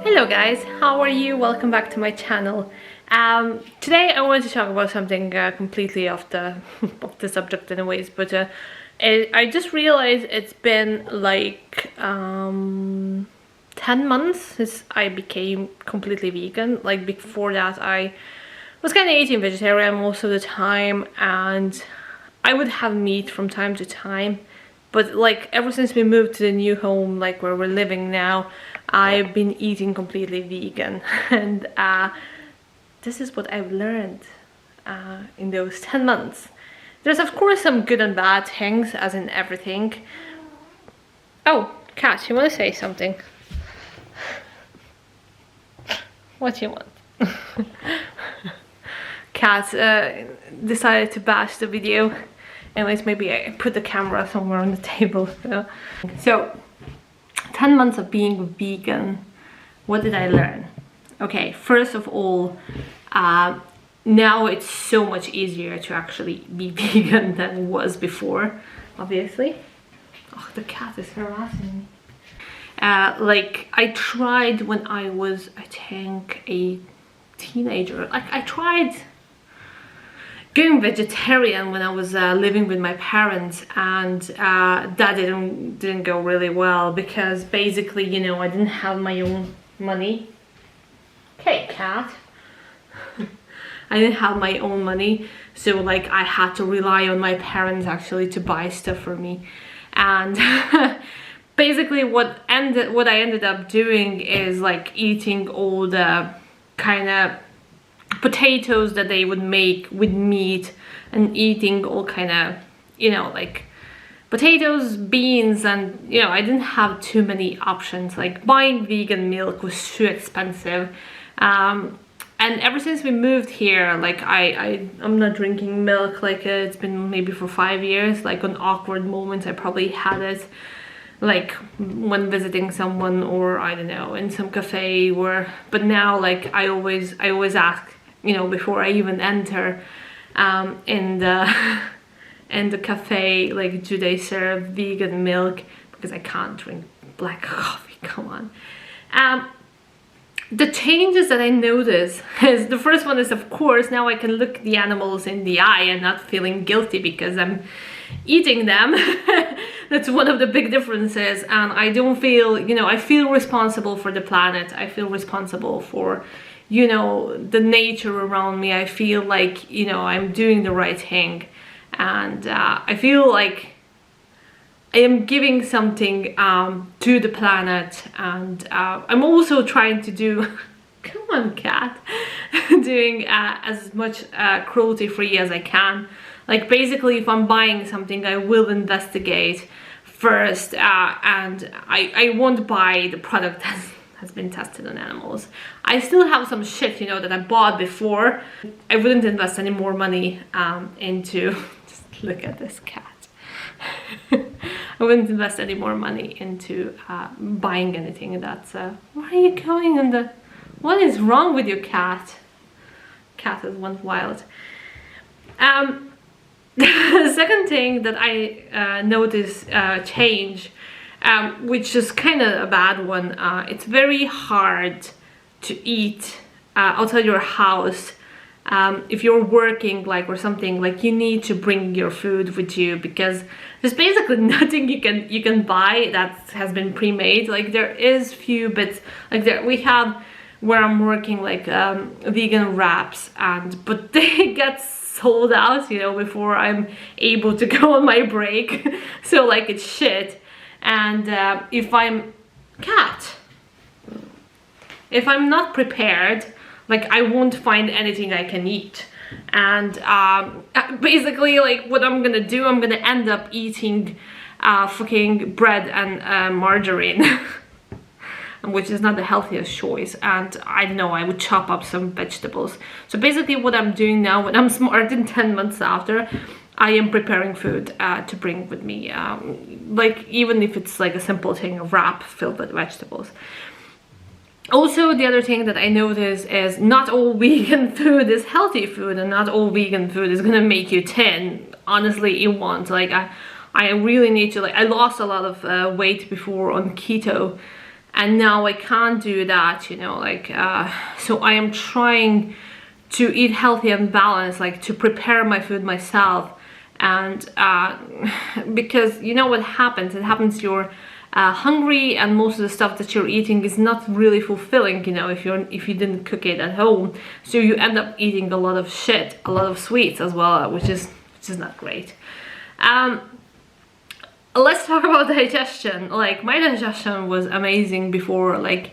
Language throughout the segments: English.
Hello guys, how are you? Welcome back to my channel. Today I wanted to talk about something completely off the subject anyways, but I just realized it's been like 10 months since I became completely vegan. Like before that I was kind of eating vegetarian most of the time, and I would have meat from time to time, but like ever since we moved to the new home, like where we're living now, I've been eating completely vegan. And this is what I've learned in those 10 months. There's of course some good and bad things, as in everything. Oh, Kat, you want to say something? What do you want? Kat decided to bash the video. Anyways, maybe I put the camera somewhere on the table. So 10 months of being vegan, what did I learn? Okay, first of all, now it's so much easier to actually be vegan than it was before, obviously. Oh, the cat is harassing me. Like, I tried when I was, I think, a teenager. Like, I tried going vegetarian when I was living with my parents, and that didn't go really well, because basically, you know, I didn't have my own money. Okay, cat. I didn't have my own money, so like I had to rely on my parents actually to buy stuff for me. And basically what I ended up doing is like eating all the kind of potatoes that they would make with meat, and eating all kind of, you know, like potatoes, beans, and you know, I didn't have too many options. Like buying vegan milk was too expensive, and ever since we moved here, like I'm not drinking milk. Like it's been maybe for 5 years. Like on awkward moments I probably had it, like when visiting someone, or I don't know, in some cafe, or but now like I always ask, you know, before I even enter in the cafe, like, do they serve vegan milk, because I can't drink black coffee. Come on. The changes that I notice is, the first one is, of course, now I can look the animals in the eye and not feeling guilty because I'm eating them. That's one of the big differences, and I don't feel, you know, I feel responsible for the planet. I feel responsible for, you know, the nature around me. I feel like, you know, I'm doing the right thing, and I feel like I am giving something to the planet, and I'm also trying to do come on, cat. Doing as much cruelty-free as I can. Like basically, if I'm buying something, I will investigate first, and I won't buy the product that has been tested on animals. I still have some shit, you know, that I bought before. I wouldn't invest any more money into just look at this cat. I wouldn't invest any more money into buying anything that's where are you going in the, what is wrong with your cat? Cat has went wild. The second thing that I noticed change, which is kind of a bad one, it's very hard to eat outside your house. If you're working, like, or something, like, you need to bring your food with you, because there's basically nothing you can buy that has been pre-made. Like there is few bits, like we have where I'm working, like vegan wraps, but they get sold out, you know, before I'm able to go on my break. So like it's shit. And if I'm not prepared, like I won't find anything I can eat. And basically, like, what I'm gonna do, I'm gonna end up eating fucking bread and margarine, which is not the healthiest choice. And I don't know, I would chop up some vegetables. So basically what I'm doing now, when I'm smart in 10 months after, I am preparing food to bring with me, like even if it's like a simple thing, a wrap filled with vegetables. Also, the other thing that I notice is not all vegan food is healthy food, and not all vegan food is gonna make you thin. Honestly, it won't. Like I really need to, like, I lost a lot of weight before on keto, and now I can't do that, you know, like so I am trying to eat healthy and balanced, like to prepare my food myself. And because you know what happens, it happens you're hungry, and most of the stuff that you're eating is not really fulfilling, you know, if you didn't cook it at home. So you end up eating a lot of shit, a lot of sweets as well, which is not great. Let's talk about digestion. Like, my digestion was amazing before. Like,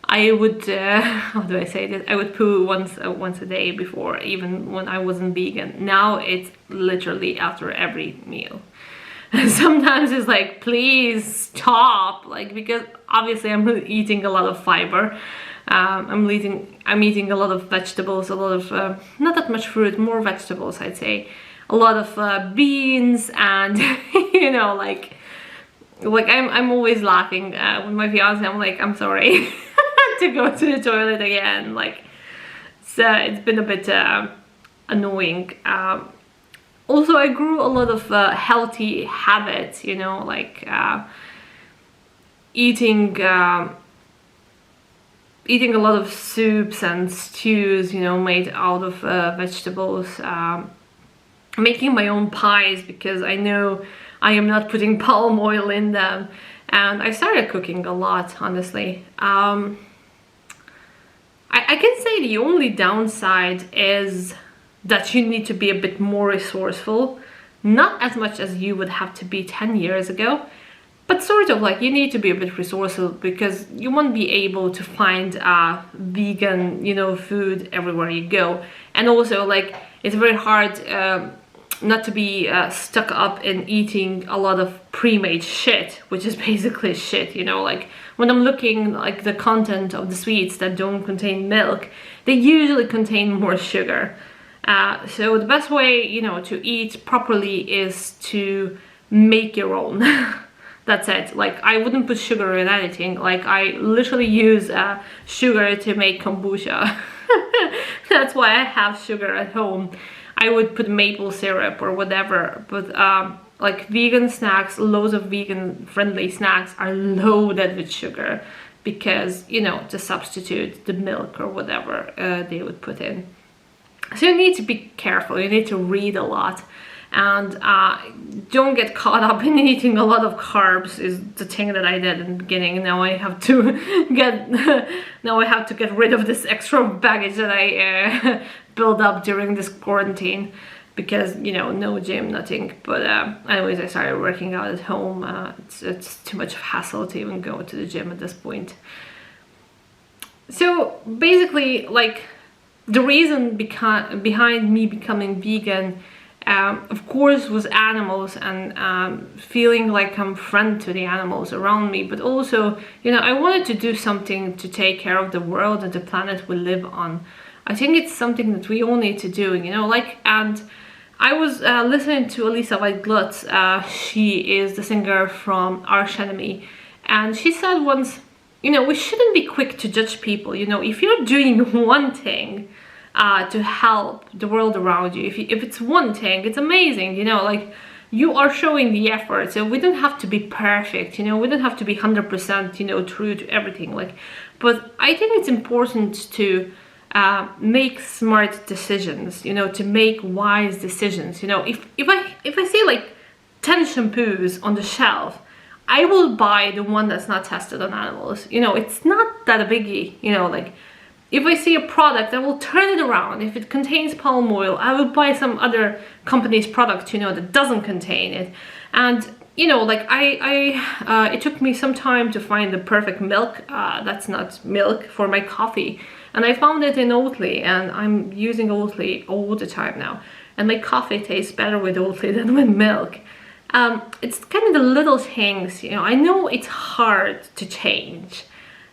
I would how do I say this, I would poo once a day before, even when I wasn't vegan. Now it's literally after every meal. Sometimes it's like, please stop, like, because obviously I'm eating a lot of fiber. I'm eating a lot of vegetables, a lot of not that much fruit, more vegetables, I'd say. A lot of beans, and you know, like I'm always laughing with my fiance. I'm like, I'm sorry to go to the toilet again. Like, so it's been a bit annoying. Also, I grew a lot of healthy habits, you know, like eating a lot of soups and stews, you know, made out of vegetables. Making my own pies, because I know I am not putting palm oil in them. And I started cooking a lot, honestly. I can say the only downside is that you need to be a bit more resourceful. Not as much as you would have to be 10 years ago, but sort of like you need to be a bit resourceful, because you won't be able to find vegan, you know, food everywhere you go. And also, like, it's very hard not to be stuck up in eating a lot of pre-made shit, which is basically shit, you know. Like, when I'm looking like the content of the sweets that don't contain milk, they usually contain more sugar. So the best way, you know, to eat properly is to make your own. That's it. Like, I wouldn't put sugar in anything. Like, I literally use sugar to make kombucha. That's why I have sugar at home. I would put maple syrup or whatever, but like, vegan snacks, loads of vegan friendly snacks are loaded with sugar, because, you know, to substitute the milk or whatever they would put in. So you need to be careful, you need to read a lot, and don't get caught up in eating a lot of carbs is the thing that I did in the beginning. Now I have to get rid of this extra baggage that I built up during this quarantine, because, you know, no gym, nothing. But anyways, I started working out at home. It's too much hassle to even go to the gym at this point. So basically, like, the reason behind me becoming vegan, of course, was animals, and feeling like I'm a friend to the animals around me. But also, you know, I wanted to do something to take care of the world and the planet we live on. I think it's something that we all need to do, you know, like. And I was listening to Elisa White-Glutz. She is the singer from Arch Enemy, and she said once, you know, we shouldn't be quick to judge people. You know, if you're doing one thing to help the world around you, if it's one thing, it's amazing, you know, like, you are showing the effort. So we don't have to be perfect, you know, we don't have to be 100%, you know, true to everything. Like, but I think it's important to make smart decisions, you know, to make wise decisions. You know, if I see like 10 shampoos on the shelf, I will buy the one that's not tested on animals. You know, it's not that a biggie, you know. Like, if I see a product, I will turn it around. If it contains palm oil, I will buy some other company's product, you know, that doesn't contain it. And, you know, like, it took me some time to find the perfect milk that's not milk for my coffee. And I found it in Oatly, and I'm using Oatly all the time now. And my coffee tastes better with Oatly than with milk. It's kind of the little things, you know. I know it's hard to change.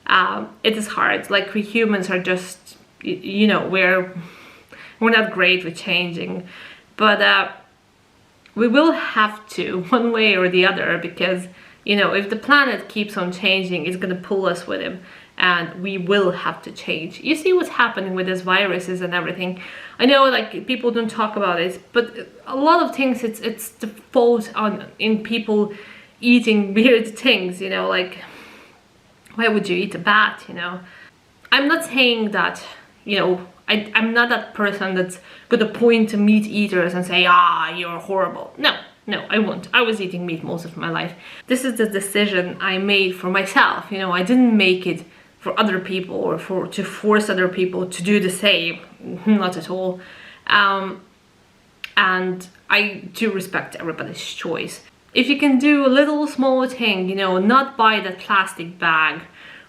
It is hard. Like, we humans are just, you know, we're not great with changing. But we will have to, one way or the other, because, you know, if the planet keeps on changing, it's going to pull us with him. And we will have to change. You see what's happening with these viruses and everything. I know, like, people don't talk about it, but a lot of things, it's the fault in people eating weird things, you know, like, why would you eat a bat, you know? I'm not saying that, you know, I'm not that person that's gonna point to meat eaters and say, ah, you're horrible. No, I won't. I was eating meat most of my life. This is the decision I made for myself, you know. I didn't make it for other people or to force other people to do the same. Not at all. And I do respect everybody's choice. If you can do a little small thing, you know, not buy that plastic bag,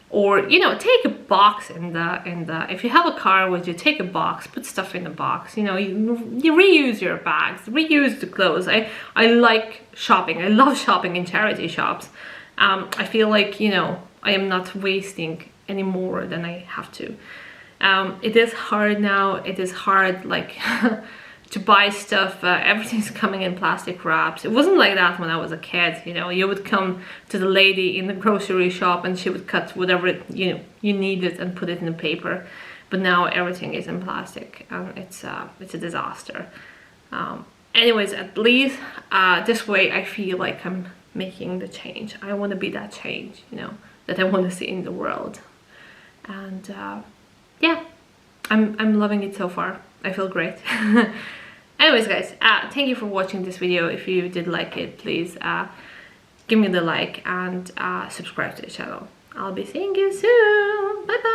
or, you know, take a box in the if you have a car with you, take a box, put stuff in the box, you know, you reuse your bags, reuse the clothes. I like shopping. I love shopping in charity shops. I feel like, you know, I am not wasting any more than I have to. It is hard now. It is hard, like, to buy stuff. Everything's coming in plastic wraps. It wasn't like that when I was a kid, you know. You would come to the lady in the grocery shop and she would cut whatever you needed and put it in the paper. But now everything is in plastic, and it's a disaster. Anyways, at least this way I feel like I'm making the change. I want to be that change, you know, that I want to see in the world. And yeah, I'm loving it so far. I feel great. Anyways, guys, thank you for watching this video. If you did like it, please give me the like and subscribe to the channel. I'll be seeing you soon. Bye bye.